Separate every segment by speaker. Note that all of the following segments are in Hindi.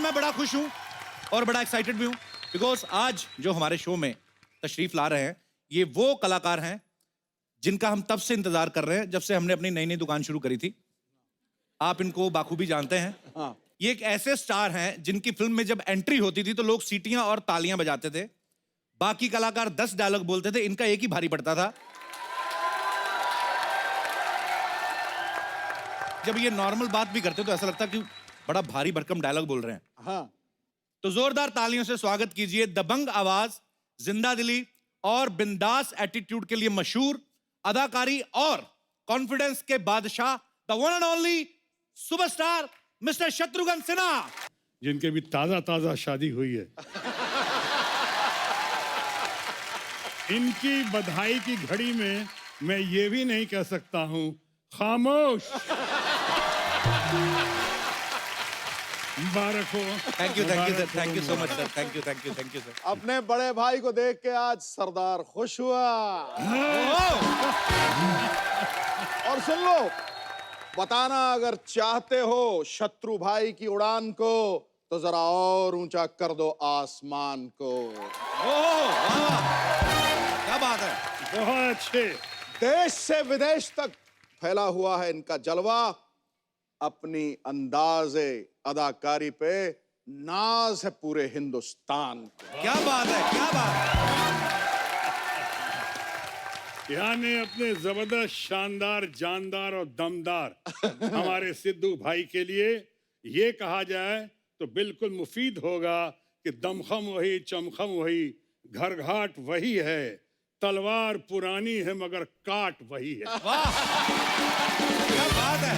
Speaker 1: मैं बड़ा खुश हूं और बड़ा एक्साइटेड भी हूं बिकॉज आज जो हमारे शो में तशरीफ ला रहे हैं ये वो कलाकार हैं जिनका हम तब से इंतजार कर रहे हैं जब से हमने अपनी नई नई दुकान शुरू करी थी। आप इनको बाखूबी जानते हैं।
Speaker 2: हाँ।
Speaker 1: ये एक ऐसे स्टार हैं जिनकी फिल्म में जब एंट्री होती थी तो लोग सीटियां और तालियां बजाते थे। बाकी कलाकार 10 डायलॉग बोलते थे, इनका एक ही भारी पड़ता था। जब ये नॉर्मल बात भी करते तो ऐसा लगता कि बड़ा भारी भरकम डायलॉग बोल रहे हैं।
Speaker 2: हाँ।
Speaker 1: तो जोरदार तालियों से स्वागत कीजिए दबंग आवाज, जिंदा दिली और बिंदास एटीट्यूड के लिए मशहूर अदाकारी और कॉन्फिडेंस के बादशाह the one and only superstar mister Shatrughan Sinha,
Speaker 3: जिनके भी ताजा ताजा शादी हुई है। इनकी बधाई की घड़ी में मैं ये भी नहीं कह सकता हूं खामोश। मुबारक हो।
Speaker 1: Thank you sir, thank you so much sir, thank you sir.
Speaker 2: अपने बड़े भाई को देख के आज सरदार खुश हुआ। और सुन लो, बताना अगर चाहते हो शत्रु भाई की उड़ान को तो जरा और ऊंचा कर दो आसमान को।
Speaker 1: क्या बात है।
Speaker 3: बहुत अच्छे।
Speaker 2: देश से विदेश तक फैला हुआ है इनका जलवा। अपनी अंदाज़े अदाकारी पे नाज है पूरे हिंदुस्तान को।
Speaker 1: क्या बात है, क्या बात है।
Speaker 3: यहाँ ने अपने जबरदस्त, शानदार, जानदार और दमदार हमारे सिद्धू भाई के लिए ये कहा जाए तो बिल्कुल मुफीद होगा कि दमखम वही, चमखम वही, घर घाट वही है, तलवार पुरानी है मगर काट वही है।
Speaker 1: वाह, क्या बात है।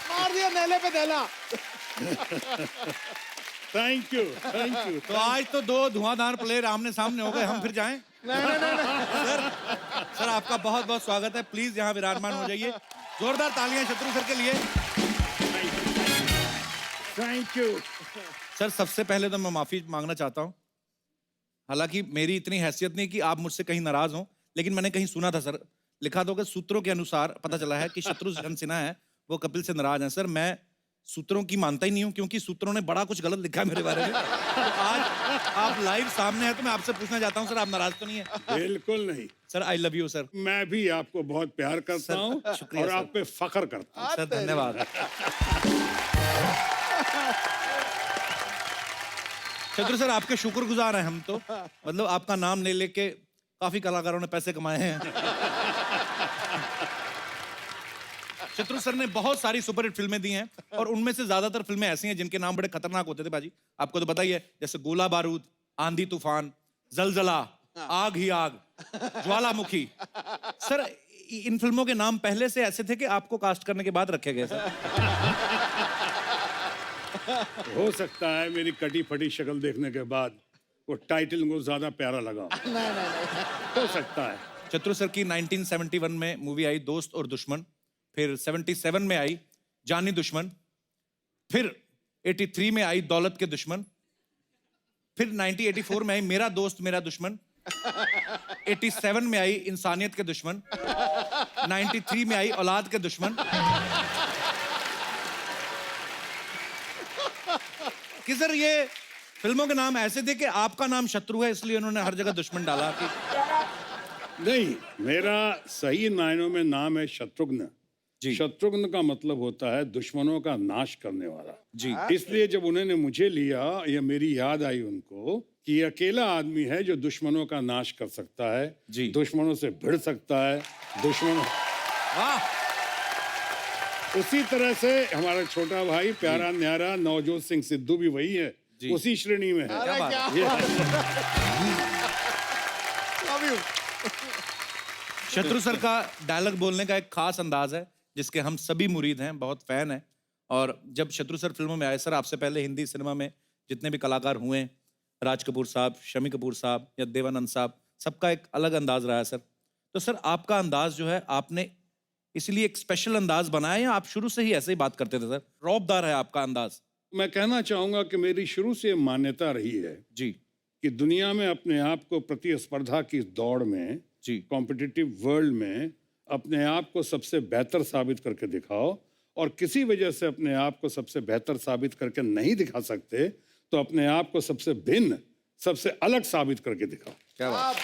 Speaker 2: मार दिया नेले पे नेला।
Speaker 3: Thank you, thank you.
Speaker 1: तो आज तो दो धुआंधार प्लेयर आमने सामने हो गए, हम फिर जाएं? सर आपका बहुत बहुत स्वागत है। प्लीज यहाँ विराजमान हो जाइए। जोरदार तालियां शत्रु सर के लिए।
Speaker 3: Thank you.
Speaker 1: सर सबसे पहले तो मैं माफी मांगना चाहता हूँ। हालांकि मेरी इतनी हैसियत नहीं कि आप मुझसे कहीं नाराज हों, लेकिन मैंने कहीं सुना था सर, लिखा था कि सूत्रों के अनुसार पता चला है कि शत्रुघ्न सिन्हा है वो कपिल से नाराज हैं। सर मैं सूत्रों की मानता ही नहीं हूं क्योंकि सूत्रों ने बड़ा कुछ गलत लिखा है मेरे बारे में। तो आज आप लाइव सामने हैं तो मैं आपसे पूछना चाहता हूं सर, आप नाराज तो नहीं है?
Speaker 3: बिल्कुल नहीं
Speaker 1: sir I love you sir.
Speaker 3: मैं भी आपको बहुत प्यार करता हूँ
Speaker 1: शुक्रिया
Speaker 3: और
Speaker 1: सर।
Speaker 3: आप पे फख्र करता हूँ।
Speaker 1: सर धन्यवाद। शत्रु सर आपके शुक्रगुजार हैं हम तो, मतलब आपका नाम ले लेके काफी कलाकारों ने पैसे कमाए हैं। शत्रु सर ने बहुत सारी सुपरहिट फिल्में दी हैं और उनमें से ज्यादातर फिल्में ऐसी हैं जिनके नाम बड़े खतरनाक होते थे बाजी, आपको तो पता ही है, जैसे गोला बारूद, आंधी तूफान, जलजला, आग ही आग, ज्वालामुखी। सर इन फिल्मों के नाम पहले से ऐसे थे कि आपको कास्ट करने के बाद रखे गए सर?
Speaker 3: हो सकता है मेरी कटी फटी शक्ल देखने के बाद वो टाइटल को ज्यादा प्यारा लगा। हो सकता है।
Speaker 1: शत्रु सर की 1971 में मूवी आई दोस्त और दुश्मन, फिर 77 में आई जानी दुश्मन, फिर 83 में आई दौलत के दुश्मन, फिर 1984 में आई मेरा दोस्त मेरा दुश्मन, 87 में आई इंसानियत के दुश्मन, 93 में आई औलाद के दुश्मन। कि सर ये फिल्मों के नाम ऐसे थे कि आपका नाम शत्रु है इसलिए उन्होंने हर जगह दुश्मन डाला कि...
Speaker 3: नहीं, मेरा सही मायनों में नाम है शत्रुघ्न। शत्रुघ्न का मतलब होता है दुश्मनों का नाश करने वाला
Speaker 1: जी।
Speaker 3: इसलिए जब उन्होंने मुझे लिया, ये मेरी याद आई उनको कि ये अकेला आदमी है जो दुश्मनों का नाश कर सकता है
Speaker 1: जी।
Speaker 3: दुश्मनों से भिड़ सकता है, दुश्मनों।
Speaker 1: वाह।
Speaker 3: उसी तरह से हमारा छोटा भाई प्यारा न्यारा नवजोत सिंह सिद्धू भी वही है, उसी श्रेणी में है।
Speaker 1: क्या बात है। शत्रु सर का डायलॉग बोलने का एक खास अंदाज है जिसके हम सभी मुरीद हैं, बहुत फैन हैं। और जब शत्रु सर फिल्मों में आए सर, आपसे पहले हिंदी सिनेमा में जितने भी कलाकार हुए, राज कपूर साहब, शमी कपूर साहब या देवानंद साहब, सबका एक अलग अंदाज रहा है सर। तो सर आपका अंदाज जो है आपने इसलिए एक स्पेशल अंदाज बनाया या आप शुरू से ही ऐसे ही बात करते थे सर? रौबदार है आपका अंदाज।
Speaker 3: मैं कहना चाहूंगा कि मेरी शुरू से मान्यता रही है
Speaker 1: जी
Speaker 3: कि दुनिया में अपने आप को प्रतिस्पर्धा की दौड़ में,
Speaker 1: जी,
Speaker 3: कॉम्पिटिटिव वर्ल्ड में अपने आप को सबसे बेहतर साबित करके दिखाओ और किसी वजह से अपने आप को सबसे बेहतर साबित करके नहीं दिखा सकते, तो अपने आप को सबसे भिन्न, सबसे अलग साबित करके दिखाओ।
Speaker 1: क्या बात।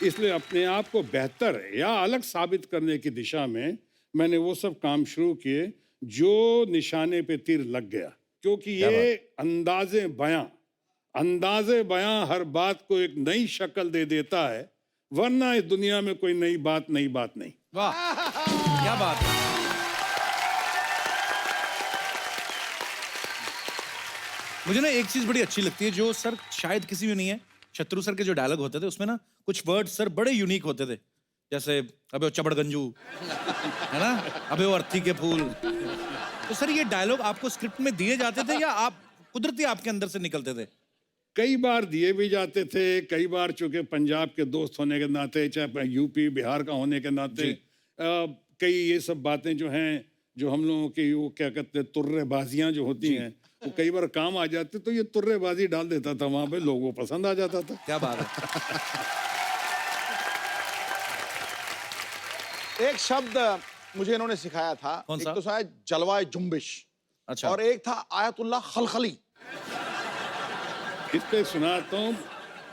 Speaker 3: इसलिए अपने आप को बेहतर या अलग साबित करने की दिशा में मैंने वो सब काम शुरू किए जो निशाने पे तीर लग गया, क्योंकि ये अंदाजे बयां हर बात को एक नई शक्ल दे देता है, वरना इस दुनिया में कोई नई बात नहीं।
Speaker 1: वाह, क्या बात है। मुझे ना एक चीज बड़ी अच्छी लगती है जो सर शायद किसी में नहीं है। शत्रु सर के जो डायलॉग होते थे उसमें ना कुछ वर्ड सर बड़े यूनिक होते थे, जैसे अबे वो चबड़गंजू है ना, अबे वो अर्थी के फूल। तो सर ये डायलॉग आपको स्क्रिप्ट में दिए जाते थे या आप कुदरती आपके अंदर से निकलते थे?
Speaker 3: कई बार दिए भी जाते थे, कई बार चूंकि पंजाब के दोस्त होने के नाते, चाहे यूपी बिहार का होने के नाते, कई ये सब बातें जो हैं, जो हम लोगों की वो क्या कहते हैं तुर्रेबाजियां जो होती हैं, वो कई बार काम आ जाते, तो ये तुर्रेबाजी डाल देता था वहां पे, लोगों को पसंद आ जाता था।
Speaker 1: क्या बात है।
Speaker 2: एक शब्द मुझे इन्होंने सिखाया था,
Speaker 1: कौन सा?
Speaker 2: एक तो शायद जलवाए जुम्बिश,
Speaker 1: अच्छा।
Speaker 2: और एक था आयतुल्लाह खलखली।
Speaker 3: इस पे सुनाता हूँ,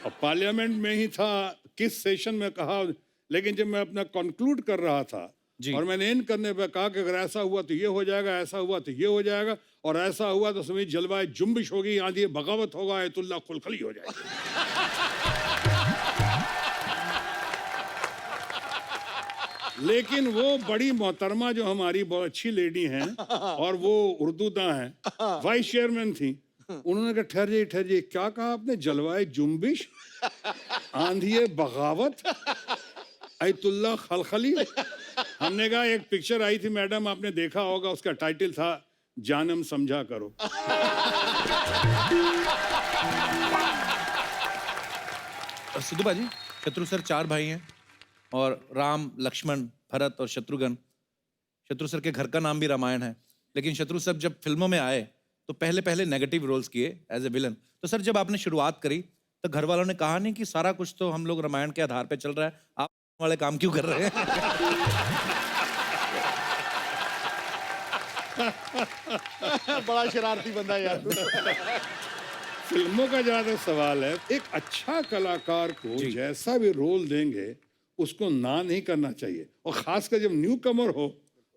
Speaker 3: और पार्लियामेंट में ही था, किस सेशन में कहा, लेकिन जब मैं अपना कंक्लूड कर रहा था
Speaker 1: जी।
Speaker 3: और मैंने एंड करने पे कहा कि अगर ऐसा हुआ तो ये हो जाएगा, ऐसा हुआ तो ये हो जाएगा, और ऐसा हुआ तो समझ जलवाए जुम्बिश होगी, आंधी बगावत होगा, आयतुल्लाह खुलखली हो जाएगी। लेकिन वो बड़ी मोहतरमा जो हमारी बहुत अच्छी लेडी हैं और वो उर्दूदा हैं, वाइस चेयरमैन थी, उन्होंने कहा ठहरिए, क्या कहा आपने? जलवाए जुम्बिश, आंधी बगावत, आयतुल्लाह खलखली। हमने कहा एक पिक्चर आई थी मैडम, आपने देखा होगा, उसका टाइटल था जानम समझा करो।
Speaker 1: सिद्धू बाजी, शत्रु सर 4 भाई हैं और राम, लक्ष्मण, भरत और शत्रुघ्न। शत्रु सर के घर का नाम भी रामायण है, लेकिन शत्रु सर जब फिल्मों में आए तो पहले नेगेटिव रोल्स किए एज ए विलन। तो सर जब आपने शुरुआत करी तो घर वालों ने कहा नहीं कि सारा कुछ तो हम लोग रामायण के आधार पे चल रहा है, आप वाले काम क्यों कर रहे हैं?
Speaker 2: बड़ा शरारती बंदा है यार।
Speaker 3: फिल्मों का जहाँ तक सवाल है, एक अच्छा कलाकार को जैसा भी रोल देंगे उसको ना नहीं करना चाहिए, और खासकर जब न्यू कमर हो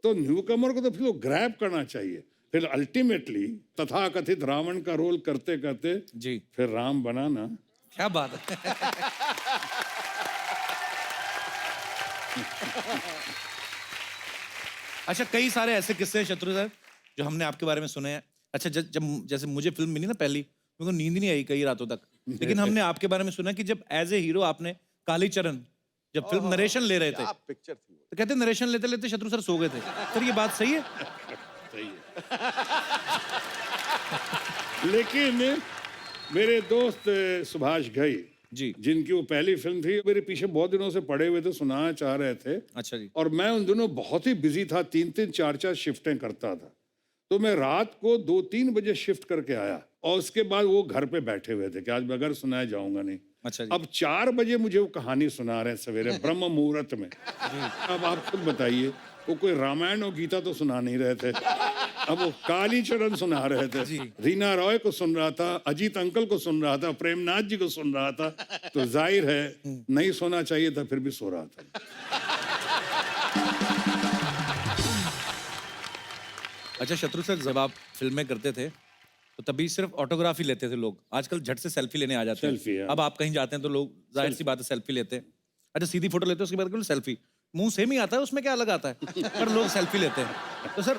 Speaker 3: तो न्यू कमर को तो फिर ग्रैब करना चाहिए। फिर अल्टीमेटली तथाकथित रावण का रोल करते करते
Speaker 1: जी
Speaker 3: फिर राम बना ना।
Speaker 1: क्या बात है। अच्छा, कई सारे ऐसे किस्से हैं शत्रु सर जो हमने आपके बारे में सुने हैं। अच्छा, जब जैसे मुझे फिल्म मिली ना पहली, मेरे को नींद नहीं आई कई रातों तक, लेकिन हमने आपके बारे में सुना कि जब एज ए हीरो आपने कालीचरण जब फिल्म नरेशन ले रहे थे,
Speaker 2: क्या पिक्चर थी वो।
Speaker 1: तो कहते नरेशन लेते लेते शत्रु सर सो गए थे। सर ये बात सही है?
Speaker 3: सही है। लेकिन मेरे दोस्त सुभाष घई
Speaker 1: जी।
Speaker 3: जिनकी वो पहली फिल्म थी, मेरे पीछे बहुत दिनों से पड़े हुए थे, सुनाना चाह रहे थे।
Speaker 1: अच्छा जी।
Speaker 3: और मैं उन दिनों बहुत ही बिजी था, 3-3 4-4 शिफ्टें करता था, तो मैं रात को 2-3 बजे शिफ्ट करके आया, और उसके बाद वो घर पे बैठे हुए थे कि आज बगैर सुनाए जाऊंगा नहीं।
Speaker 1: अच्छा जी।
Speaker 3: अब 4 बजे मुझे वो कहानी सुना रहे हैं सवेरे ब्रह्म मुहूर्त में। अब आप खुद बताइए, वो कोई रामायण और गीता तो सुना नहीं रहे थे, अब वो कालीचरण सुना रहे थे। रीना रॉय को सुन रहा था, अजीत अंकल को सुन रहा था, प्रेमनाथ जी को सुन रहा था, तो जाहिर है नहीं सोना चाहिए था, फिर भी सो रहा था।
Speaker 1: अच्छा शत्रु सर, जब आप फिल्में करते थे तो तभी सिर्फ ऑटोग्राफ ही लेते थे लोग, आजकल झट से सेल्फी लेने आ जाते
Speaker 3: सेल्फी,
Speaker 1: हैं।
Speaker 3: हाँ।
Speaker 1: अब आप कहीं जाते हैं तो लोग जाहिर सी बात है सेल्फी लेते हैं। अच्छा, सीधी फोटो लेते हैं उसके बाद केवल सेल्फी, मुंह सेम ही आता है, उसमें क्या अलग आता है, पर लोग सेल्फी लेते हैं। तो सर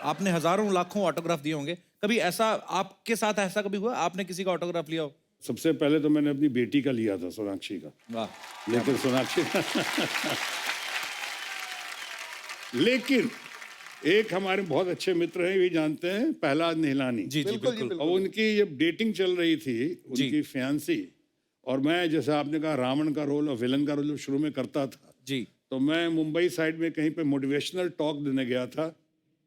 Speaker 1: आपने हजारों लाखों ऑटोग्राफ दिए होंगे, कभी ऐसा आपके साथ ऐसा कभी हुआ आपने किसी का ऑटोग्राफ लिया हो?
Speaker 3: सबसे पहले तो मैंने अपनी बेटी का लिया था, सोनाक्षी का।
Speaker 1: वाह।
Speaker 3: लेकिन सोनाक्षी लेकिन एक हमारे बहुत अच्छे मित्र हैं, भी जानते हैं, प्रहलाद निहलानी।
Speaker 1: जी जी बिल्कुल।
Speaker 3: और उनकी जब डेटिंग चल रही थी, उनकी फियांसी, और मैं जैसे आपने कहा रावण का रोल और विलन का रोल शुरू में करता था
Speaker 1: जी।
Speaker 3: तो मैं मुंबई साइड में कहीं पे मोटिवेशनल टॉक देने गया था।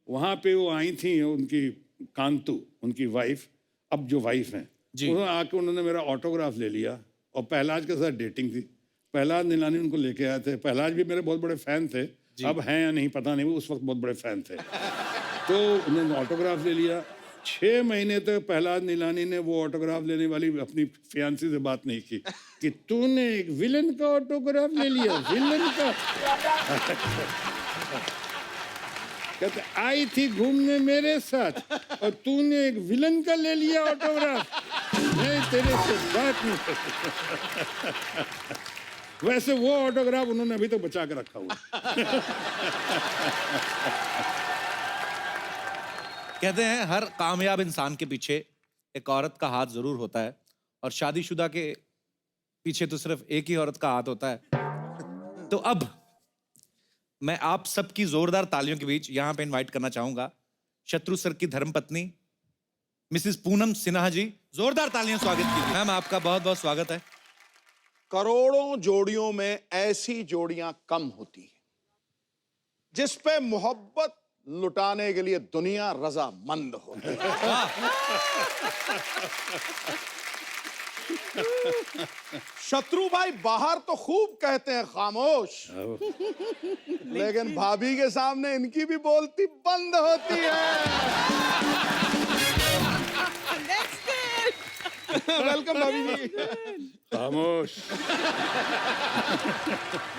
Speaker 3: वहाँ पे वो आई थी, उनकी कांतु, उनकी वाइफ, अब जो वाइफ हैं,
Speaker 1: जी।
Speaker 3: उन्होंने आके उन्होंने मेरा ऑटोग्राफ ले लिया, और प्रहलाद के साथ डेटिंग थी, प्रहलाद नीलानी उनको लेके आए थे। प्रहलाद भी मेरे बहुत बड़े फैन थे, अब हैं या नहीं पता नहीं, वो उस वक्त बहुत बड़े फैन थे। तो उन्होंने ऑटोग्राफ ले लिया। 6 महीने तक प्रहलाद नीलानी ने वो ऑटोग्राफ लेने वाली अपनी फियांसी से बात नहीं की कि तूने एक विलन का ऑटोग्राफ ले लिया, विलन का। कहते आई थी घूमने मेरे साथ और तूने एक विलन का ले लिया ऑटोग्राफ, नहीं तेरे से बात नहीं। वैसे वो ऑटोग्राफ उन्होंने अभी तक बचा के रखा हुआ।
Speaker 1: कहते हैं हर कामयाब इंसान के पीछे एक औरत का हाथ जरूर होता है, और शादीशुदा के पीछे तो सिर्फ एक ही औरत का हाथ होता है। तो अब मैं आप सबकी जोरदार तालियों के बीच यहां पे इनवाइट करना चाहूंगा शत्रु सर की धर्मपत्नी मिसेस पूनम सिन्हा जी। जोरदार तालियां स्वागत कीजिए। मैम आपका बहुत बहुत स्वागत है।
Speaker 2: करोड़ों जोड़ियों में ऐसी जोड़ियां कम होती हैं जिस पे मोहब्बत लुटाने के लिए दुनिया रजामंद होती है। शत्रु भाई बाहर तो खूब कहते हैं खामोश, लेकिन भाभी के सामने इनकी भी बोलती बंद होती है। वेलकम भाभी जी।
Speaker 3: खामोश।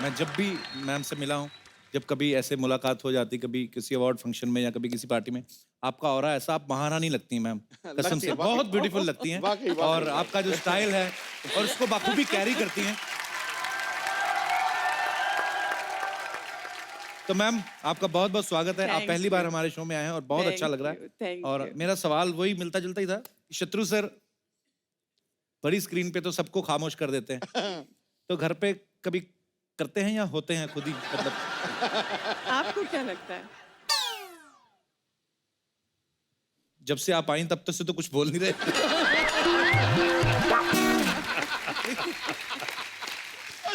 Speaker 1: मैं जब भी मैम से मिला हूं, जब कभी ऐसे मुलाकात हो जाती, कभी किसी अवार्ड फंक्शन में या कभी किसी पार्टी में, आपका ऑरा ऐसा, आप महारानी लगती हैं मैम, कसम से बहुत ब्यूटीफुल लगती हैं। और आपका जो स्टाइल है और उसको बाखूबी कैरी करती हैं। तो मैम आपका बहुत बहुत स्वागत है। आप पहली बार हमारे शो में आए हैं और बहुत अच्छा लग रहा है। और मेरा सवाल वही मिलता जुलता ही था। शत्रु सर बड़ी स्क्रीन पे तो सबको खामोश कर देते हैं, तो घर पे कभी करते हैं या होते हैं खुद ही? मतलब
Speaker 4: आपको क्या लगता है?
Speaker 1: जब से आप आई तब तक से तो कुछ बोल नहीं रहे।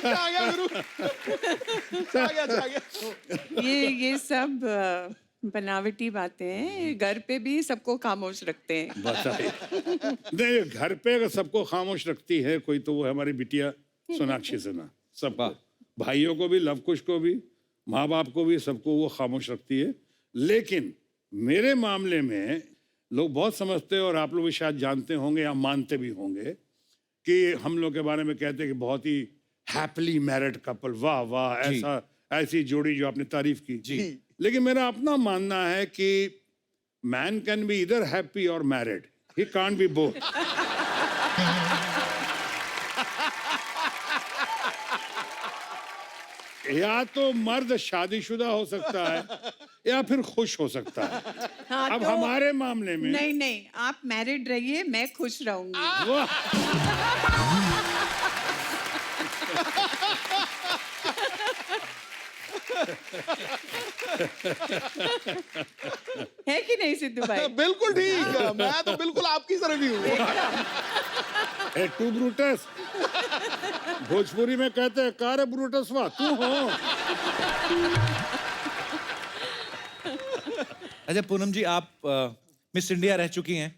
Speaker 2: आ गया गुरु। आ गया।
Speaker 4: ये सब बनावटी बातें हैं। घर पे भी सबको खामोश रखते हैं।
Speaker 3: नहीं, घर पे अगर सबको खामोश रखती है कोई, तो वो हमारी बिटिया सोनाक्षी सिन्हा। सबको, भाइयों को भी, लवकुश को भी, माँ बाप को भी, सबको वो खामोश रखती है। लेकिन मेरे मामले में लोग बहुत समझते हैं, और आप लोग भी शायद जानते होंगे या मानते भी होंगे, कि हम लोग के बारे में कहते हैं कि बहुत ही हैप्पीली मैरिड कपल। वाह वाह, ऐसा ऐसी जोड़ी जो आपने तारीफ की जी। लेकिन मेरा अपना मानना है कि मैन कैन बी इधर हैप्पी और married, he can't be both. या तो मर्द शादीशुदा हो सकता है या फिर खुश हो सकता है।
Speaker 4: हाँ,
Speaker 3: अब
Speaker 4: तो
Speaker 3: हमारे मामले में
Speaker 4: नहीं नहीं, आप मैरिड रहिए, मैं खुश रहूंगी। है कि नहीं सिद्धू भाई?
Speaker 2: बिल्कुल ठीक है, मैं तो बिल्कुल आपकी तरफ ही हूँ।
Speaker 3: ए टू ब्रूटस, भोजपुरी में कहते हैं कार ब्रूटस वाह तू हो।
Speaker 1: अच्छा पूनम जी, आप मिस इंडिया रह चुकी हैं,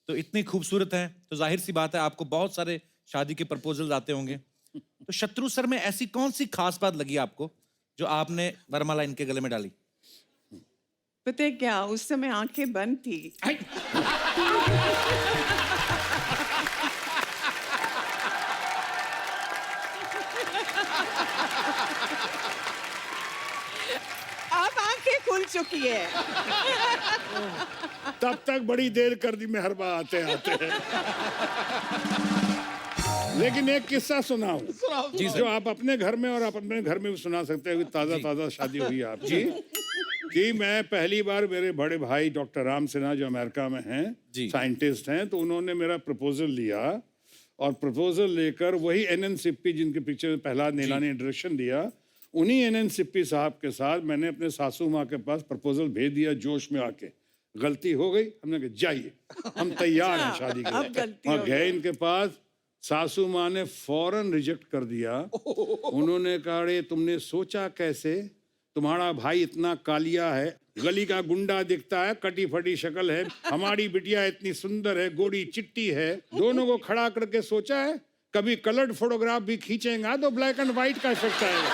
Speaker 1: तो इतनी खूबसूरत हैं, तो जाहिर सी बात है आपको बहुत सारे शादी के प्रपोजल आते होंगे। तो शत्रु सर में ऐसी कौन सी खास बात लगी आपको जो आपने वरमाला इनके गले में डाली?
Speaker 4: पता है क्या, उस समय आंखें बंद थी। अब आंखें खुल चुकी है।
Speaker 3: तब तक बड़ी देर कर दी मेहरबा आते आते। लेकिन एक किस्सा सुनाऊं जी, जो आप अपने घर में और आप अपने घर में भी सुना सकते हैं। ताजा ताजा शादी हुई है आपकी, कि मैं पहली बार, मेरे बड़े भाई डॉक्टर राम सिन्हा जो अमेरिका में हैं, साइंटिस्ट हैं, तो उन्होंने मेरा प्रपोजल लिया, और प्रपोजल लेकर वही एन सिप्पी जिनके पिक्चर में प्रहलाद नीलानी ने डायरेक्शन दिया, उन्हीं एन सिप्पी साहब के साथ मैंने अपने सासू माँ के पास प्रपोजल भेज दिया जोश में आके। गलती हो गई, हमने कहा जाइए हम तैयार हैं शादी के लिए। वहाँ गए इनके पास, सासू माँ ने फौरन रिजेक्ट कर दिया। उन्होंने कहा रे तुमने सोचा कैसे, तुम्हारा भाई इतना कालिया है, गली का गुंडा दिखता है, कटी फटी शक्ल है, हमारी बिटिया इतनी सुंदर है, गोरी चिट्टी है, दोनों को खड़ा करके सोचा है कभी कलर्ड फोटोग्राफ भी खींचेगा तो ब्लैक एंड व्हाइट का इफेक्ट आएगा।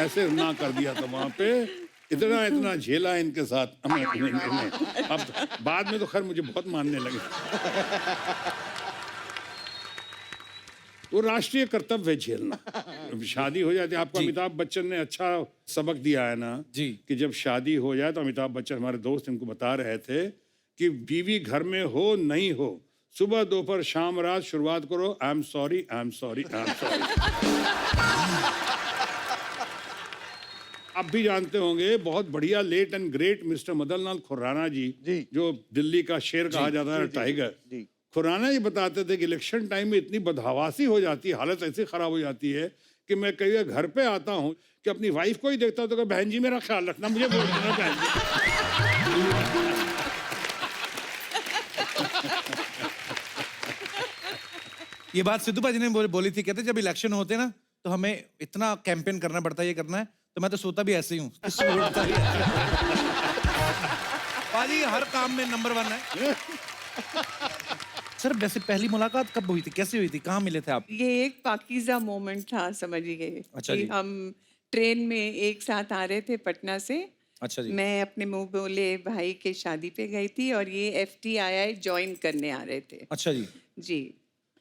Speaker 3: ऐसे ना कर दिया था वहां पे, इतना इतना झेला इनके साथ अब बाद में तो खैर मुझे बहुत मानने लगे। वो राष्ट्रीय कर्तव्य है झेलना। शादी हो जाती है, आपको अमिताभ बच्चन ने अच्छा सबक दिया है ना
Speaker 1: जी।
Speaker 3: कि जब शादी हो जाए तो अमिताभ बच्चन हमारे दोस्त इनको बता रहे थे कि बीवी घर में हो नहीं हो, सुबह दोपहर शाम रात शुरुआत करो I am sorry I am sorry I am sorry. आप भी जानते होंगे बहुत बढ़िया late and great mister Madan Lal Khurana ji, जो दिल्ली का शेर कहा जाता है, टाइगर। खुराना जी बताते थे कि इलेक्शन टाइम में इतनी बदहवासी हो जाती है, हालत ऐसी खराब हो जाती है कि मैं कई बार घर पे आता हूँ कि अपनी वाइफ को ही देखता हूँ तो कहता, बहन जी मेरा ख्याल रखना, मुझे बोल देना बहन जी।
Speaker 1: ये बात सिद्धू भाजी ने बोली थी, कहते जब इलेक्शन होते ना तो हमें इतना कैंपेन करना पड़ता है, ये करना है, तो मैं तो सोता भी ऐसे ही हूँ। भाजी हर काम में नंबर 1 है। सर वैसे पहली मुलाकात कब हुई थी, कैसे हुई थी, कहाँ मिले थे आप?
Speaker 4: ये एक पाकीज़ा मोमेंट था, समझिए।
Speaker 1: अच्छा
Speaker 4: कि
Speaker 1: जी।
Speaker 4: हम ट्रेन में एक साथ आ रहे थे पटना से।
Speaker 1: अच्छा जी।
Speaker 4: मैं अपने मुंह बोले भाई के शादी पे गई थी और ये FTII ज्वाइन करने आ रहे थे।
Speaker 1: अच्छा जी।
Speaker 4: जी।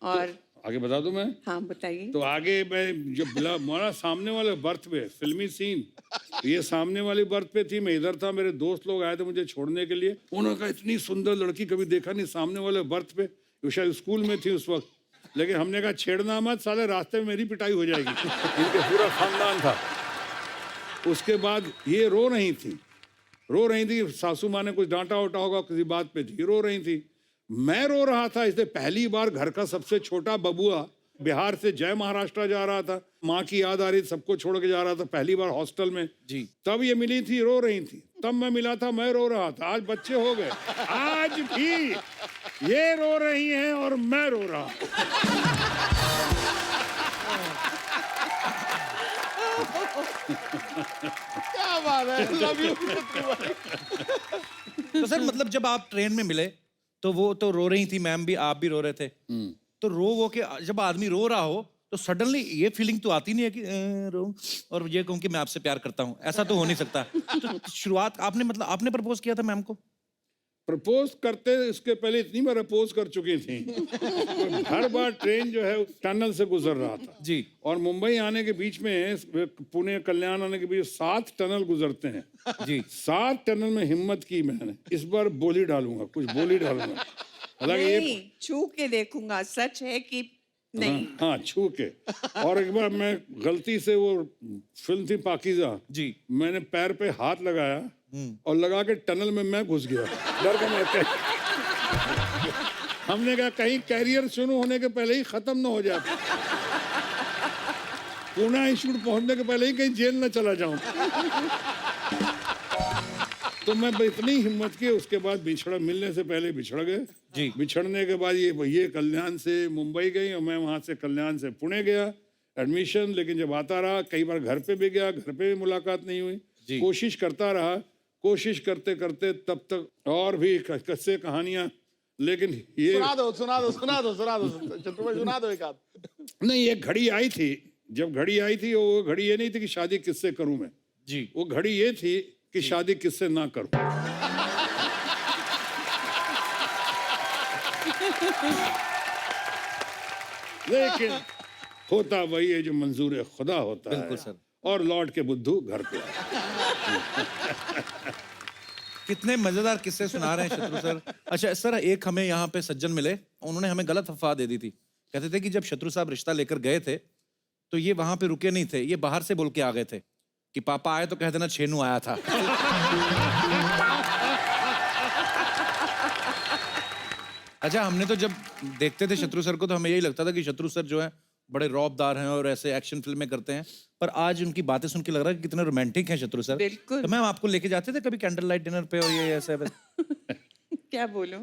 Speaker 4: और
Speaker 3: आगे बता दूं मैं?
Speaker 4: हाँ बताइए।
Speaker 3: तो आगे मैं जब मोरा सामने वाले बर्थ पे फिल्मी सीन, ये सामने वाली बर्थ पे थी, मैं इधर था, मेरे दोस्त लोग आए थे मुझे छोड़ने के लिए। उन्होंने कहा इतनी सुंदर लड़की कभी देखा नहीं सामने वाले बर्थ पे। वो शायद स्कूल में थी उस वक्त, लेकिन हमने कहा छेड़ना मत, साले रास्ते में मेरी पिटाई हो जाएगी। इनके पूरा खानदान था। उसके बाद ये रो रही थी, सासू माँ ने कुछ डांटा वाटा होगा किसी बात पे थी, रो रही थी। मैं रो रहा था, इसलिए पहली बार घर का सबसे छोटा बबुआ बिहार से जय महाराष्ट्र जा रहा था, माँ की याद आ रही, सबको छोड़ के जा रहा था, पहली बार हॉस्टल में
Speaker 1: जी।
Speaker 3: तब ये मिली थी, रो रही थी, तब मैं मिला था, मैं रो रहा था। आज बच्चे हो गए, आज भी ये रो रही हैं और मैं रो रहा हूं।
Speaker 2: क्या बात है, लव यू।
Speaker 1: तो सर मतलब जब आप ट्रेन में मिले तो वो तो रो रही थी, मैम भी, आप भी रो रहे थे, तो रो के जब आदमी रो रहा हो तो सडनली ये फीलिंग तो आती नहीं है कि रो और ये कहूँ कि मैं आपसे प्यार करता हूँ, ऐसा तो हो नहीं सकता। तो शुरुआत आपने प्रपोज किया था मैम को?
Speaker 3: प्रपोज करते इसके पहले इतनी बार अपोज कर चुकी थी। हर बार ट्रेन जो है टनल से गुजर रहा था
Speaker 1: जी।
Speaker 3: और मुंबई आने के बीच में, पुणे कल्याण आने के बीच 7 टनल गुजरते हैं
Speaker 1: जी।
Speaker 3: 7 टनल में हिम्मत की मैंने, इस बार बोली डालूंगा, कुछ बोली डालूंगा। हालांकि
Speaker 4: नहीं, छू के देखूंगा सच है कि नहीं।
Speaker 3: हाँ छू के। और एक बार मैं गलती से, वो फिल्म थी पाकीज़ा
Speaker 1: जी।
Speaker 3: मैंने पैर पे हाथ लगाया और लगा के टनल में मैं घुस गया, डर के मैं हमने कहा कहीं कैरियर शुरू होने के पहले ही खत्म ना हो जाए, पुणे इंस्टीट्यूट पहुंचने के पहले ही कहीं जेल न चला जाऊं। तो मैं इतनी हिम्मत की, उसके बाद मिलने से पहले बिछड़ गए
Speaker 1: जी।
Speaker 3: बिछड़ने के बाद ये कल्याण से मुंबई गई और मैं वहां से कल्याण से पुणे गया एडमिशन। लेकिन जब आता रहा, कई बार घर पे भी गया, घर पे भी मुलाकात नहीं हुई। कोशिश करता रहा, कोशिश करते करते तब तक और भी किस्से कहानियां, लेकिन ये
Speaker 2: सुना दो शत्रु भाई, सुना दो एक आध।
Speaker 3: नहीं, एक घड़ी आई थी, जब घड़ी आई थी वो घड़ी ये नहीं थी कि शादी किससे करूं मैं
Speaker 1: जी।
Speaker 3: वो घड़ी ये थी कि शादी किससे ना करूं। लेकिन होता वही है जो मंजूर खुदा होता है।
Speaker 1: बिल्कुल सर।
Speaker 3: और लौट के बुद्धू घर पे
Speaker 1: कितने मजेदार किस्से सुना रहे हैं शत्रु सर। अच्छा सर, एक हमें यहाँ पे सज्जन मिले, उन्होंने हमें गलत अफवाह दे दी थी। कहते थे कि जब शत्रु साहब रिश्ता लेकर गए थे तो ये वहां पे रुके नहीं थे, ये बाहर से बोल के आ गए थे कि पापा आए तो कह देना छेनू आया था। अच्छा, हमने तो जब देखते थे शत्रु सर को तो हमें यही लगता था कि शत्रु सर जो है बड़े रौबदार हैं और ऐसे एक्शन फिल्में करते हैं, पर आज उनकी बातें सुन के लग रहा है कि कितने रोमांटिक हैं शत्रु सर।
Speaker 4: बिल्कुल।
Speaker 1: तो मैम आपको लेके जाते थे कभी कैंडल लाइट डिनर पे और ये ऐसे?
Speaker 4: क्या बोलूं?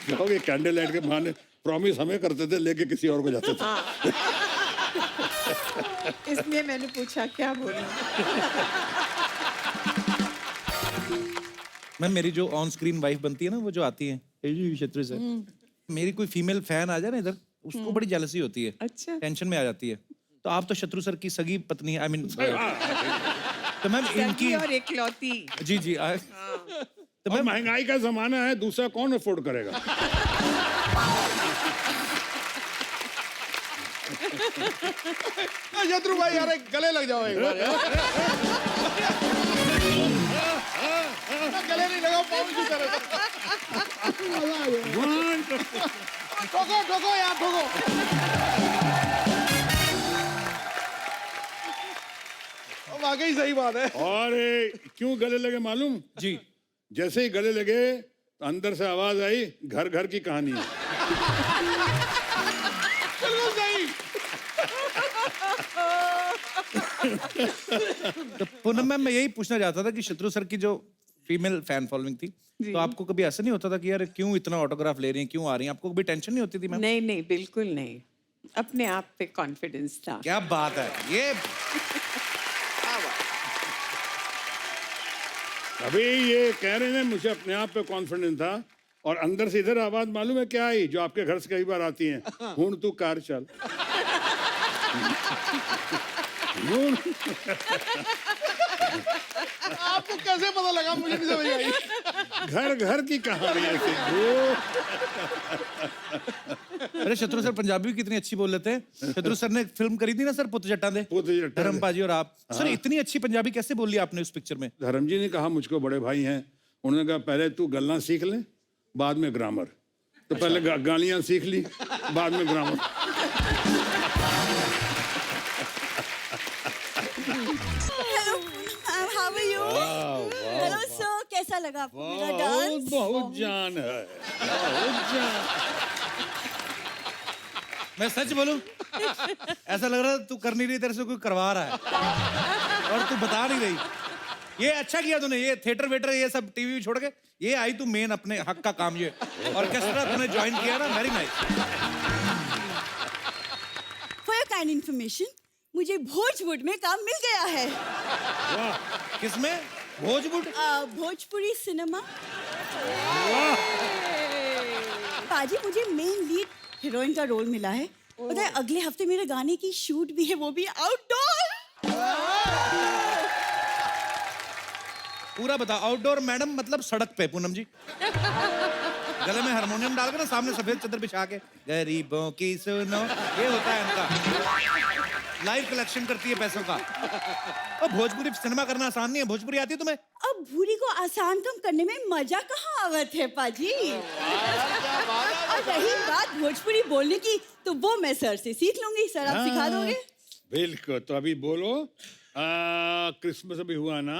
Speaker 3: कहोगे कैंडल लाइट के बहाने प्रॉमिस हमें करते थे, लेके किसी और को जाते थे।
Speaker 4: इसलिए मैंने पूछा क्या बोलूं।
Speaker 1: मैम मेरी जो ऑन स्क्रीन वाइफ बनती है ना, वो जो आती है शत्रु से, मेरी कोई फीमेल फैन आ जाए ना इधर, उसको बड़ी जेलसी होती है,
Speaker 4: अच्छा।
Speaker 1: टेंशन में आ जाती है। तो आप तो शत्रु सर की सगी पत्नी है, आई मीन तो मैम इनकी
Speaker 4: सगी और इकलौती।
Speaker 1: जी जी तो
Speaker 3: और
Speaker 1: मैम
Speaker 3: महंगाई का जमाना है, दूसरा कौन अफोर्ड करेगा?
Speaker 2: शत्रु भाई यार एक गले लग जाओ एक बार यार। गले नहीं लगाओ, पाँव की तरह। ठोको ठोको यार ठोको। वाकई सही बात है।
Speaker 3: और क्यों गले लगे मालूम?
Speaker 1: जी
Speaker 3: जैसे ही गले लगे तो अंदर से आवाज आई, घर घर की कहानी है।
Speaker 2: बिल्कुल सही।
Speaker 1: तो पूनम मैम मैं यही पूछना चाहता था कि शत्रु सर की जो फीमेल फैन फॉलोइंग थी, तो आपको कभी ऐसा नहीं होता था कि यार क्यों इतना ऑटोग्राफ ले रही हैं, क्यों आ रही हैं? आपको कभी टेंशन नहीं होती थी मैम?
Speaker 4: नहीं नहीं, बिल्कुल नहीं। अपने आप पे कॉन्फिडेंस था।
Speaker 1: क्या बात है ये।
Speaker 3: अभी ये कह रहे हैं मुझे अपने आप पे कॉन्फिडेंस था, और अंदर से इधर आवाज मालूम है क्या आई, जो आपके घर से कई बार आती है, हूं तू कार चल।
Speaker 2: आपको कैसे पता लगा, मुझे नहीं समझ आई।
Speaker 3: घर घर की कहानी है सिद्धू।
Speaker 1: अरे शत्रु सर पंजाबी भी कितनी अच्छी बोल लेते हैं। शत्रु सर ने फिल्म करी थी ना सर, पुत जट्टा दे,
Speaker 3: पुत जट्टा दे।
Speaker 1: धर्म पाजी और आप सर इतनी अच्छी पंजाबी कैसे बोल ली आपने उस पिक्चर में?
Speaker 3: धर्म जी ने कहा, मुझको बड़े भाई हैं, उन्होंने कहा पहले तू गल्ला सीख ले, बाद में ग्रामर। तो पहले गालियां सीख ली, बाद में grammar.
Speaker 5: Hello ma'am, how are you? Hello sir, कैसा लगा आपको मेरा डांस?
Speaker 3: बहुत जान है, बहुत जान।
Speaker 1: मैं सच बोलूं, ऐसा लग रहा है तू कर नहीं रही, तेरे से कोई करवा रहा है और तू बता नहीं रही। ये अच्छा किया तूने, ये थिएटर वेटर ये सब टीवी छोड़ के ये आई तू मेन अपने हक का काम, ये ऑर्केस्ट्रा तूने ज्वाइन किया ना, very nice.
Speaker 5: For your kind information, मुझे भोजपुर में काम मिल गया है।
Speaker 1: किसमें? भोजपुर?
Speaker 5: भोजपुरी सिनेमा। पाजी, मुझे मेन लीड हीरोइन का रोल मिला है। पता है अगले हफ्ते मेरे गाने की शूट भी है, वो भी आउटडोर।
Speaker 1: पूरा बता। आउटडोर मैडम मतलब सड़क पे पूनम जी, गले में हारमोनियम डाल के ना, सामने सफेद चादर बिछा के गरीबों की सुनो, ये होता है इनका। लाइव कलेक्शन करती है पैसों का। और भोजपुरी सिनेमा करना आसान नहीं है। भोजपुरी आती है तुम्हें?
Speaker 5: अब भूरी को आसान कम करने में मजा कहाँ आवत है पाजी। और रही बात भोजपुरी बोलने की, तो वो मैं सर से सीख लूंगी। सर आप सिखा दोगे?
Speaker 3: बिल्कुल। तो अभी बोलो, क्रिसमस अभी हुआ ना,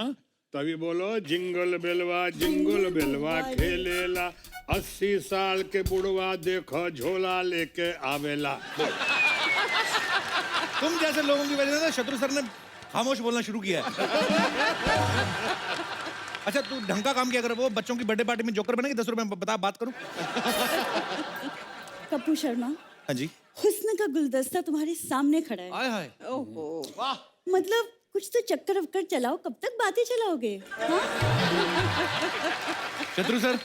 Speaker 3: तो अभी बोलो, जिंगल बेलवा खेलेला, 80 साल के बुढ़वा देखो झोला लेके आवेला।
Speaker 1: तुम जैसे लोगों की वजह से शत्रु सर ने खामोश बोलना शुरू किया है। अच्छा तू ढंग का काम किया कर। वो बच्चों की बर्थडे पार्टी में जोकर बनेगी, 10 रुपए में बता, बात करूं?
Speaker 5: कपूर शर्मा,
Speaker 1: हाँ जी।
Speaker 5: हुस्न का गुलदस्ता तुम्हारे सामने खड़ा है।
Speaker 1: आय हाय।
Speaker 4: ओहो,
Speaker 5: मतलब कुछ तो चक्कर वक्कर चलाओ, कब तक बातें चलाओगे? हाँ?
Speaker 1: शत्रु सर,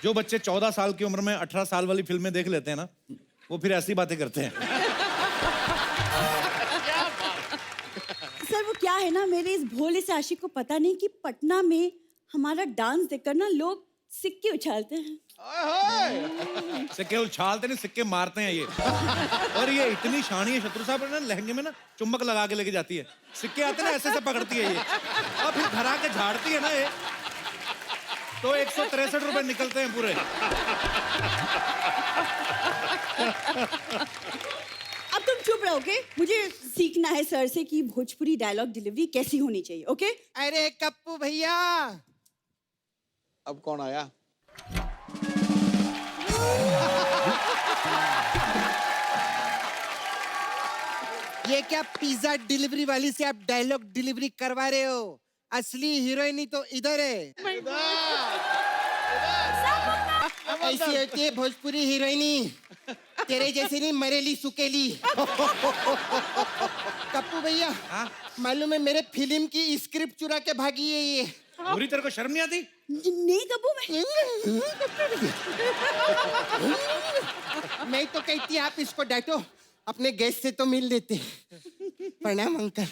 Speaker 1: जो बच्चे 14 साल की उम्र में 18 साल वाली फिल्में देख लेते हैं ना, वो फिर ऐसी बातें करते हैं।
Speaker 5: सर वो क्या है ना, मेरे इस भोले से आशिक को पता नहीं कि पटना में हमारा डांस देखकर ना लोग सिक्के उछालते हैं।
Speaker 1: सिक्के उछालते नहीं, सिक्के मारते हैं ये। और ये इतनी शानी है शत्रु साहब ना, लहंगे में ना चुम्बक लगा के लेके जाती है। सिक्के आते हैं ना, ऐसे से पकड़ती है ये, और फिर घर आके झाड़ती है ना ये, तो 163 रुपए निकलते हैं पूरे।
Speaker 5: अब तुम चुप रहोगे? मुझे सीखना है सर से कि भोजपुरी डायलॉग डिलीवरी कैसी होनी चाहिए। ओके?
Speaker 6: अरे कप्पू भैया,
Speaker 2: अब कौन आया?
Speaker 6: ये क्या पिज्जा डिलीवरी वाली से आप डायलॉग डिलीवरी करवा रहे हो? असली हीरोइन तो इधर है। ऐसी होती है भोजपुरी हीरोइनी, तेरे जैसे नहीं मरेली सुकेली। कप्पू भैया, मालूम है मेरे फिल्म की स्क्रिप्ट चुरा के भागी है ये।
Speaker 1: भूरी, तेरे को शर्म नहीं आती?
Speaker 5: नहीं कबू
Speaker 6: मैं तो कहती आप इसको डांटो, अपने गेस्ट से तो मिल लेते। प्रणाम अंकल।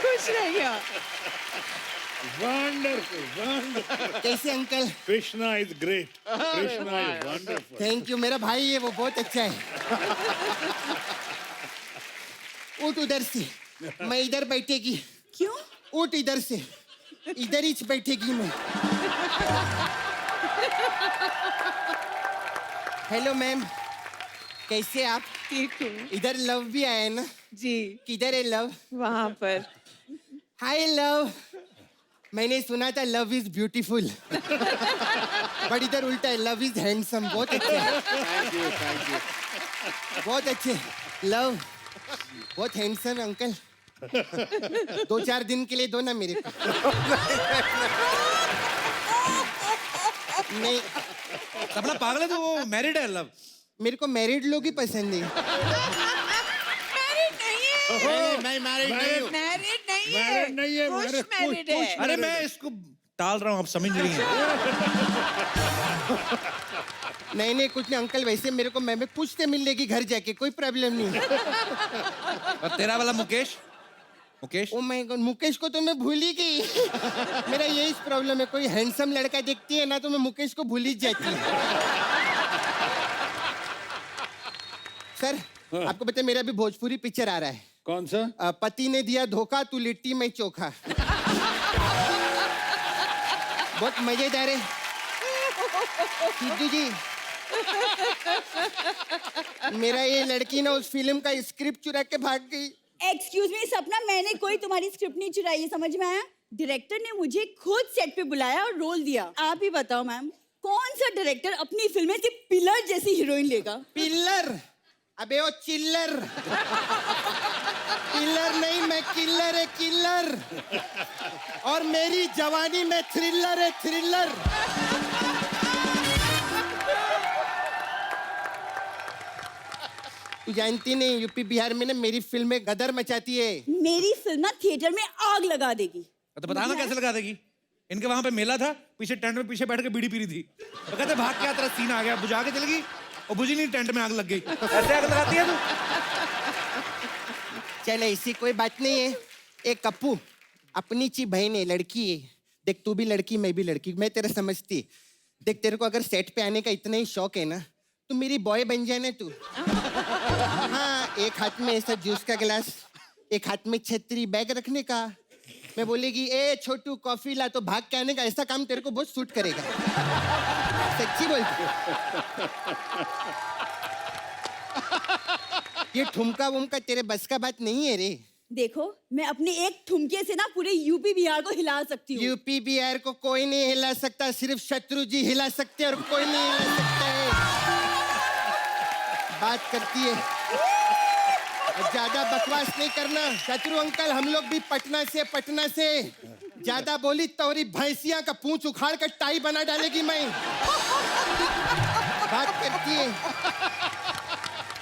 Speaker 4: खुश रहिए।
Speaker 3: Wonderful, wonderful.
Speaker 6: कैसे uncle?
Speaker 3: Krishna is great, Krishna is wonderful.
Speaker 6: Thank you, मेरा भाई है वो बहुत अच्छा है। उठ उधर से, मैं इधर बैठेगी।
Speaker 5: क्यों?
Speaker 6: उठ इधर से, इधर ही बैठेगी मैं। हेलो मैम, कैसे आप?
Speaker 4: ठीक हूँ
Speaker 6: इधर लव भी आया है ना?
Speaker 4: जी,
Speaker 6: किधर है लव?
Speaker 4: वहाँ पर।
Speaker 6: हाय लव, मैंने सुना था लव इज ब्यूटीफुल, बट इधर उल्टा है, लव इज हैंडसम। बहुत अच्छे,
Speaker 2: थैंक यू, थैंक यू।
Speaker 6: बहुत अच्छे। लव बहुत हैंडसम अंकल, 2-4 दिन के लिए दो ना मेरे को। नहीं,
Speaker 1: सपना पागल है तो वो मैरिड है लव।
Speaker 6: मेरे को मैरिड लोग ही पसंद है।
Speaker 4: मैरिड नहीं है,
Speaker 6: मैं मैरिड नहीं हूँ।
Speaker 4: मैरिड नहीं है,
Speaker 3: मैरिड नहीं है,
Speaker 4: खुश
Speaker 3: मैरिड,
Speaker 4: मैरिड है।
Speaker 1: अरे मैं इसको टाल रहा हूँ, आप समझ रही हैं।
Speaker 6: नहीं नहीं कुछ नहीं अंकल, वैसे मेरे को मैं पूछते मिल लेगी घर जाके, कोई प्रॉब्लम नहीं।
Speaker 1: और तेरा वाला Mukesh, Mukesh
Speaker 6: oh my God, Mukesh को तो मैं भूल ही गई। मेरा यही प्रॉब्लम है, कोई हैंडसम लड़का देखती है ना तो मैं मुकेश को भूल ही जाती हूँ। सर, आपको पता है मेरा भी भोजपुरी पिक्चर आ रहा है।
Speaker 3: कौन सा?
Speaker 6: पति ने दिया धोखा, तू लिट्टी मैं चोखा। बहुत मजेदार है। सिद्धू जी, मेरा ये लड़की ना उस फिल्म का स्क्रिप्ट चुरा के भाग गई।
Speaker 5: एक्सक्यूज मी सपना, मैंने कोई तुम्हारी स्क्रिप्ट नहीं चुराई है, समझ में आया? डायरेक्टर ने मुझे खुद सेट पे बुलाया और रोल दिया। आप ही बताओ मैम, कौन सा डायरेक्टर अपनी फिल्म में सिर्फ पिलर जैसी हीरोइन लेगा?
Speaker 6: पिल्लर? अबे वो चिल्लर। पिल्लर नहीं, मैं किल्लर है, किल्लर। और मेरी जवानी में थ्रिलर है, थ्रिलर। तू जानती नहीं, यूपी बिहार में ना मेरी फिल्में गदर मचाती है।
Speaker 5: मेरी फिल्म ना थिएटर में आग लगा देगी।
Speaker 1: तो बताना कैसे लगा देगी? इनके वहां पे मेला था, पीछे टेंट में पीछे बैठ के बीड़ी पी रही थी, तो कहते भाग क्या तेरा सीन आ गया, बुझा के चल गई और बुझी नहीं, टेंट में आग लग गई। ऐसे आग लगाती है तू?
Speaker 6: चल ऐसी कोई बात नहीं है। एक कप्पू, अपनी ची बहन है, लड़की है। देख तू भी लड़की, मैं भी लड़की, मैं तेरा समझती। देख तेरे को अगर सेट पे आने का इतना ही शौक है ना, तो मेरी बॉय बन जाए ना तू। हाँ, एक हाथ में ऐसा जूस का गिलास, एक हाथ में छतरी, बैग रखने का। मैं बोलेगी ए छोटू कॉफी ला, तो भाग के आने का। ऐसा काम तेरे को बहुत सूट करेगा। सच्ची बोलती। ये ठुमका वुमका तेरे बस का बात नहीं है रे।
Speaker 5: देखो, मैं अपने एक ठुमके से ना पूरे यूपी बिहार को हिला सकती हूँ।
Speaker 6: यूपी बिहार को कोई नहीं हिला सकता, सिर्फ शत्रु जी हिला सकते हैं और कोई नहीं हिला सकता है। बात करती है, ज्यादा बकवास नहीं करना। शत्रु अंकल, हम लोग भी पटना से। ज्यादा बोली तोरी भैंसिया का पूंछ उखाड़ कर टाई बना डालेगी मैं। बात करती है,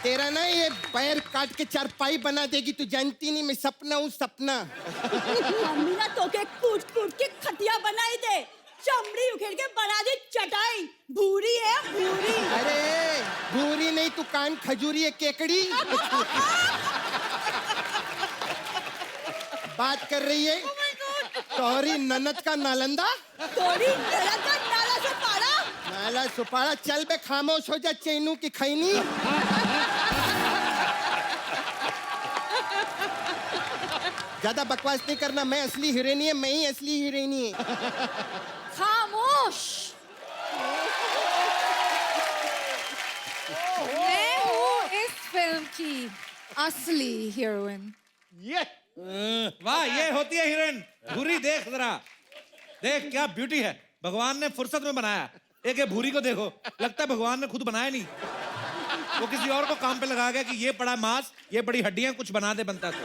Speaker 6: तेरा ना ये पैर काट के चारपाई बना देगी। तू जानती नहीं मैं सपना हूँ, सपना।
Speaker 5: मम्मी ना तो के कूट के खटिया बनाई दे, चमड़ी उखेड़ के बना दे चटाई। भूरी है भूरी।
Speaker 6: अरे भूरी नहीं, तू कान खजूरी है, केकड़ी। बात कर रही है तोहरी ननद का नालंदा,
Speaker 5: तोरी तेरा का नाला से पाड़ा।
Speaker 6: नाला सुपारा। चल बे, खामोश हो जा चैनू की खैनी। ज्यादा बकवास नहीं करना, मैं असली हीरोइनी है, मैं ही असली हीरोइनी है।
Speaker 7: खामोश। मैं हूँ इस फिल्म की असली हीरोइन।
Speaker 2: ये
Speaker 1: वाह, ये होती है हीरोइन। भूरी देख जरा, देख क्या ब्यूटी है, भगवान ने फुर्सत में बनाया। एक ये भूरी को देखो, लगता है भगवान ने खुद बनाया नहीं, वो किसी और को काम पे लगा गया कि ये पड़ा मांस, ये बड़ी हड्डियां, कुछ बना दे बनता तो।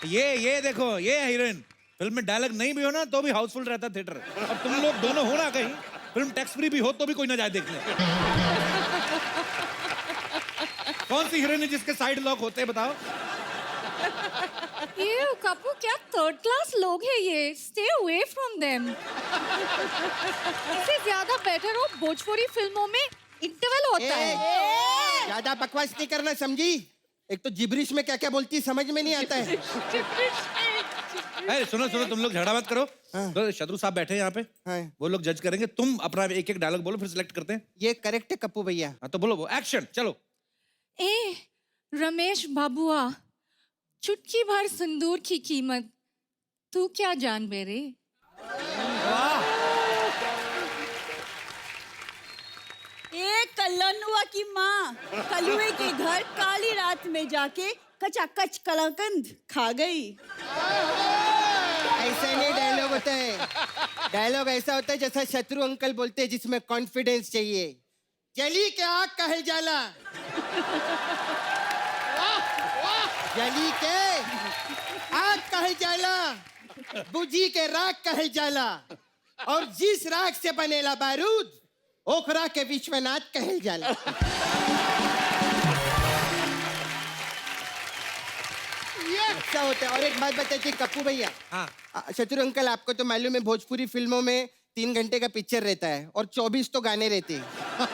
Speaker 1: ये देखो, ये है हीरोइन। फिल्म में डायलॉग नहीं भी हो ना तो भी हाउसफुल रहता थिएटर। अब तुम लोग दोनों हो ना कहीं, फिल्म टैक्स फ्री भी हो तो भी कोई ना जाए देखने। कौन सी हीरोइन है जिसके साइड लॉक होते हैं बताओ?
Speaker 7: ये कपूर क्या थर्ड क्लास लोग हैं ये, स्टे अवे फ्रॉम देम। इससे ज्यादा बेटर हो भोजपुरी फिल्मों में इंटरवल होता है।
Speaker 6: ज्यादा बकवास नहीं करना, समझी? एक तो जिब्रिश में क्या क्या बोलती है समझ में नहीं आता है।
Speaker 1: अरे सुनो सुनो, तुम लोग झगड़ा मत करो। तो शत्रु साहब बैठे हैं यहाँ पे,
Speaker 6: हाँ।
Speaker 1: वो लोग जज करेंगे। तुम अपना एक एक डायलॉग बोलो, फिर सिलेक्ट करते हैं।
Speaker 6: ये करेक्ट है कप्पू भैया।
Speaker 1: हाँ तो बोलो, वो एक्शन चलो।
Speaker 7: ए रमेश बाबुआ, चुटकी भर सिंदूर की कीमत तू क्या जान बेरे।
Speaker 5: एक कलनुआ की माँ कलुए के घर काली रात में जाके कचाकच कलाकंद खा गई।
Speaker 6: ऐसा नहीं डायलॉग होता है। डायलॉग ऐसा होता है जैसा शत्रु अंकल बोलते हैं, जिसमें कॉन्फिडेंस चाहिए। जली के आग कहल जाला, जली के आग कहल जाला, बुझी के राख कहल जाला, और जिस राख से बनेला बारूद ओखरा के विश्वनाथ कहल जाला। ऐसा होता है। और एक बात बताइए कप्पू भैया,
Speaker 1: हाँ
Speaker 6: शत्रु अंकल, आपको तो मालूम है भोजपुरी फिल्मों में 3 घंटे का पिक्चर रहता है और 24 तो गाने रहते हैं।